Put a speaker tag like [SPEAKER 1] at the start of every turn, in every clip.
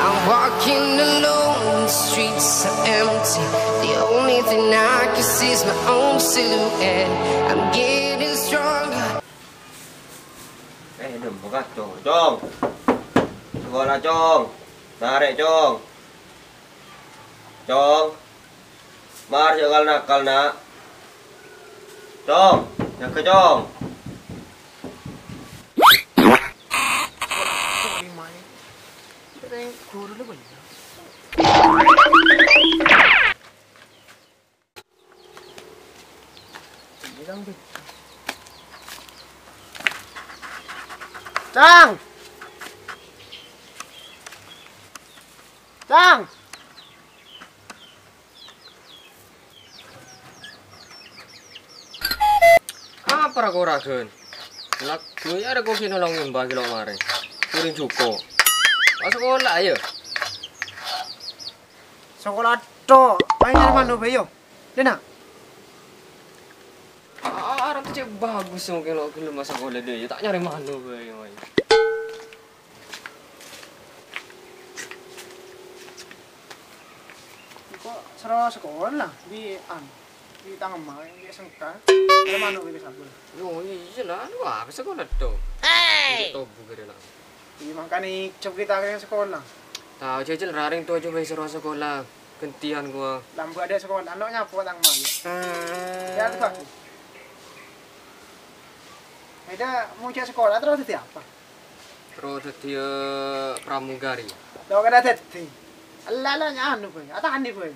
[SPEAKER 1] I'm walking alone, the streets are empty. The only thing I can see is my own silhouette. I'm getting stronger.
[SPEAKER 2] Đừng có gắt Chong. Gọi là Chong. Narik Chong. Chong. Mar jangan nakal nak. Chong, yang ke Chong.
[SPEAKER 3] Trang! Trang!
[SPEAKER 2] Apa kau ragun? Lak, gue ada kau kini nolongin bagi lo mare. Kuring cuko. Masuk sekolah ayo.
[SPEAKER 3] Sekolah to, main dari mana bayo? Dena.
[SPEAKER 2] Orang tu cek bagus mungkin lo kini masa sekolah dia. Tak nyari mana bayo.
[SPEAKER 3] Kok seru sekolah di di tangan mah di SMK. Dari mana bayo sabun?
[SPEAKER 2] Yo, iya lah, wah sekolah tu. Hey. Itu bukan lah.
[SPEAKER 3] Di makanya coba kita ke sekolah.
[SPEAKER 2] Tahu cecil raring tu aja bayi seru sekolah. Gentian gua.
[SPEAKER 3] Lampu ada sekolah, anaknya apa tang mah? Ya tu aku. Ada mau cek sekolah terus jadi apa?
[SPEAKER 2] Terus dia pramugari.
[SPEAKER 3] Tahu kada tadi. Allah nya anu boy, atan ni boy.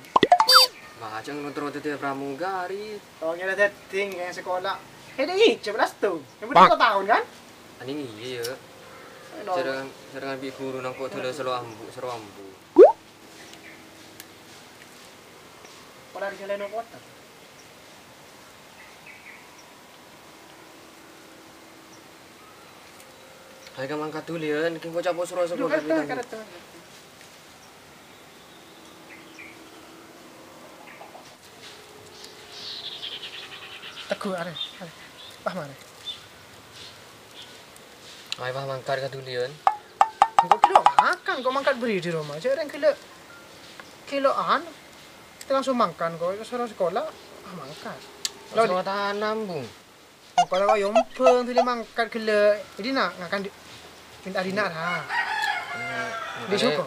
[SPEAKER 2] Macam terus dia pramugari.
[SPEAKER 3] Tahu kada tadi yang sekolah. Ada 11 tu. Yang berapa tahun kan?
[SPEAKER 2] Ani iya ya. Serangan bi guru nang kok tele seru ambu.
[SPEAKER 3] Pola di jalan kota.
[SPEAKER 2] Hai ka mangkat tulian, king ko capo seru sekolah kita.
[SPEAKER 3] Teguh are. Pah mare.
[SPEAKER 2] Hai pah mangkat ka tulian.
[SPEAKER 3] Kau kilo makan, kau mangkat beri di rumah. Jangan kiloan. Kita langsung makan kau suruh sekolah, mangkat.
[SPEAKER 2] Sekolah tanam bung.
[SPEAKER 3] Kalau kau yompeng tu dia mangkat kilo, jadi nak ngakan minta dinar ha. Dia suka.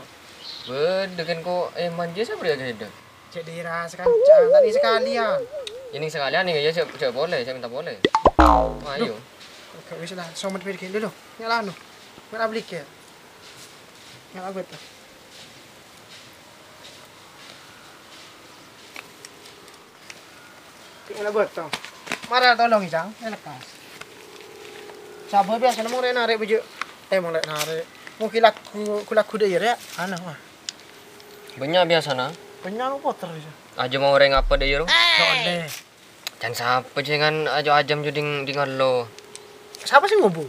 [SPEAKER 2] Dengan kau manja siapa dia ada?
[SPEAKER 3] Jadi rasa kancang tadi sekalian.
[SPEAKER 2] Ini sekalian ni ya saya boleh, saya minta boleh. Ayo.
[SPEAKER 3] Okey, wis lah. Somat pergi dulu. Nyala anu. Mana beli ke? Nyala betul. Nyala betul. Mara tolong Ijang, lekas. Sabar biasa mau narik baju. Mau narik. Mungkin laku dia ya. Ana mah.
[SPEAKER 2] Banyak biasa na.
[SPEAKER 3] Banyak kotor aja.
[SPEAKER 2] Aja mau orang apa dia ro?
[SPEAKER 3] Boleh.
[SPEAKER 2] Jangan siapa jangan aja ajam juding lo.
[SPEAKER 3] Siapa sih ngubu?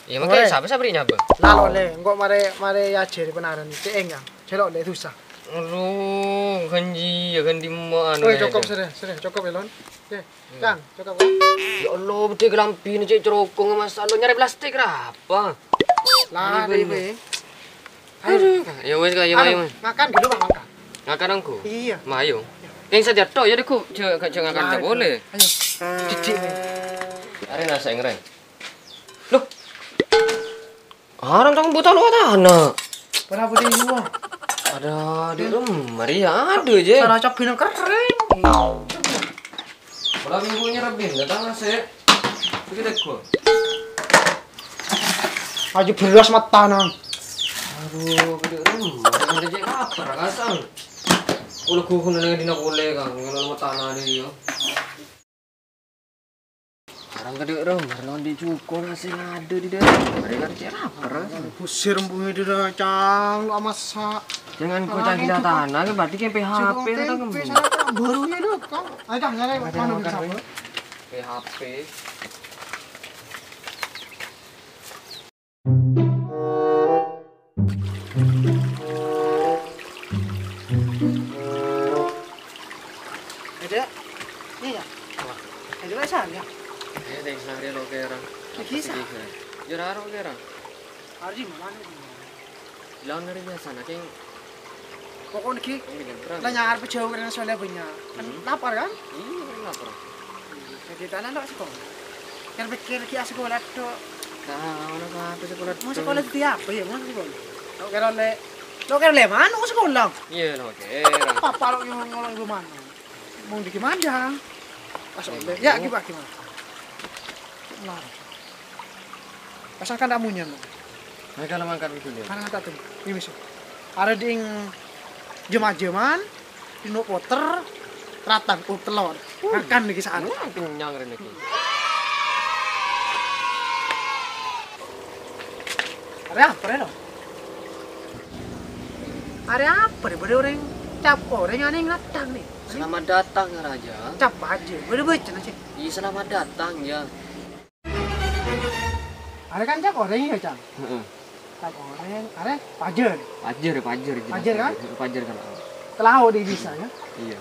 [SPEAKER 2] Iya makanya siapa berinya apa?
[SPEAKER 3] Lalu le, enggak mare ya ceri benaran ni. Enggak. Celok le susah.
[SPEAKER 2] Aduh, kanji ya kan di mana?
[SPEAKER 3] Oh, cukup sudah, cukup elon. Okey. Kang, cukup kan?
[SPEAKER 2] Ya Allah, betul gelampi ni cek cerokong masa lo nyari plastik apa?
[SPEAKER 3] Lari be.
[SPEAKER 2] Aduh, ya wes kaya mayu.
[SPEAKER 3] Makan dulu Bang, makan.
[SPEAKER 2] Ngakan aku?
[SPEAKER 3] Iya.
[SPEAKER 2] Mayu. Yang saja tok ya deku, jangan ngakan tak boleh.
[SPEAKER 3] Ayo. Didik ni.
[SPEAKER 2] Are nasa ngreng. Loh. Orang tang botol lo tanah.
[SPEAKER 3] Pernah budi luar.
[SPEAKER 2] Ada di rumah Maria ada je.
[SPEAKER 3] Cara capin kering.
[SPEAKER 2] Kalau minggunya Rabin datang nasi. Begitu aku.
[SPEAKER 3] Aju beras mata nang.
[SPEAKER 2] Aduh, di rumah ada je lapar kasang. Ulah ku lagi dina boleh kang, ngono tanah dia. Orang gede rumah lawan di cukur nasi ada di dalam. Mereka cek lapar.
[SPEAKER 3] Pusir bumi di cang, lu masak.
[SPEAKER 2] Jangan kau cari tanah, kan berarti kayak PHP atau kamu?
[SPEAKER 3] Barunya dulu, kau. Ayo nyari mana bisa?
[SPEAKER 2] PHP.
[SPEAKER 3] Ada? Iya. Ada macam ya?
[SPEAKER 2] Ya, dah sehari lo kira.
[SPEAKER 3] Kisah.
[SPEAKER 2] Juraro kira.
[SPEAKER 3] Hari mana?
[SPEAKER 2] Lawan dari biasa nak yang
[SPEAKER 3] Pokoknya ki
[SPEAKER 2] dengan perang.
[SPEAKER 3] lah nyar pejauh karena soalnya banyak. Kan lapar kan?
[SPEAKER 2] Iya, paling lapar.
[SPEAKER 3] Jadi tanah ndak sekolah. Kan pikir ki sekolah tok.
[SPEAKER 2] Nah, ono apa sekolah?
[SPEAKER 3] Mau sekolah di apa ya? Mau sekolah. Lo kira le mana mau sekolah?
[SPEAKER 2] Iya, no, oke.
[SPEAKER 3] Papa lo yang ngolong rumah. Mau di gimana? Pas oleh. Ya gimana? Lah. Pasang kan damunya.
[SPEAKER 2] Nah, kalau makan dulu.
[SPEAKER 3] Karena kata tuh. Ini misal. Ada ding jema-jeman, dino poter, ratan telur. Makan di kisah
[SPEAKER 2] Kenyang rene iki.
[SPEAKER 3] Ada apa ya? Ada apa deh? Ada orang cap orang yang aneh ngatang nih.
[SPEAKER 2] Selamat datang ya Raja.
[SPEAKER 3] Cap aja. Boleh baca aja.
[SPEAKER 2] Iya, selamat datang ya.
[SPEAKER 3] Ada kan cap orang ya cang.
[SPEAKER 2] Heeh.
[SPEAKER 3] Cap orang. Ada pajer.
[SPEAKER 2] Pajer.
[SPEAKER 3] Pajer kan?
[SPEAKER 2] Pajer kan.
[SPEAKER 3] Telau dia bisa ya.
[SPEAKER 2] Iya.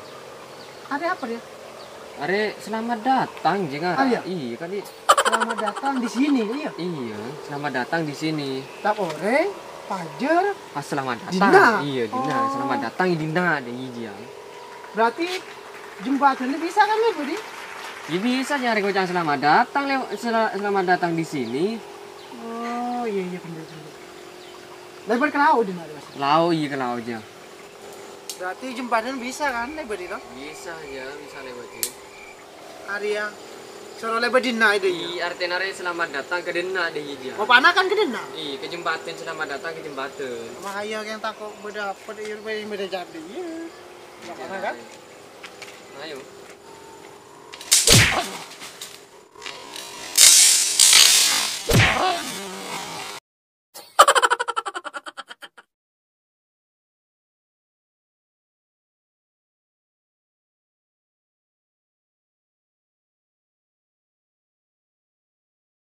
[SPEAKER 3] Ada apa dia?
[SPEAKER 2] Are selamat datang jangan.
[SPEAKER 3] Ah, iya?
[SPEAKER 2] Iya kan iya.
[SPEAKER 3] Selamat datang di sini iya.
[SPEAKER 2] Iya, selamat datang di sini.
[SPEAKER 3] Cap orang, pajer.
[SPEAKER 2] Pas selamat datang.
[SPEAKER 3] Dina.
[SPEAKER 2] Iya, Dina.
[SPEAKER 3] Oh.
[SPEAKER 2] Selamat datang Dina ada iya.
[SPEAKER 3] Berarti jembatan ini bisa kan ya Budi?
[SPEAKER 2] Ya bisa nyari gocang selamat datang selamat datang di sini.
[SPEAKER 3] Oh iya benar. Lebar ke laut di mana?
[SPEAKER 2] Lau iya ke lautnya.
[SPEAKER 3] Berarti jembatan bisa kan lebar di lo?
[SPEAKER 2] Bisa ya, bisa lewat ini.
[SPEAKER 3] Area Soro lebar di naik deh.
[SPEAKER 2] Iya, artinya selamat datang ke Dena deh iya.
[SPEAKER 3] Mau panah kan ke dena?
[SPEAKER 2] Iya, ke jembatan selamat datang ke jembatan.
[SPEAKER 3] Makanya yang takut berdapat yang beda jadi. Iya. Mau panah kan?
[SPEAKER 2] Ayo.
[SPEAKER 3] Aduh.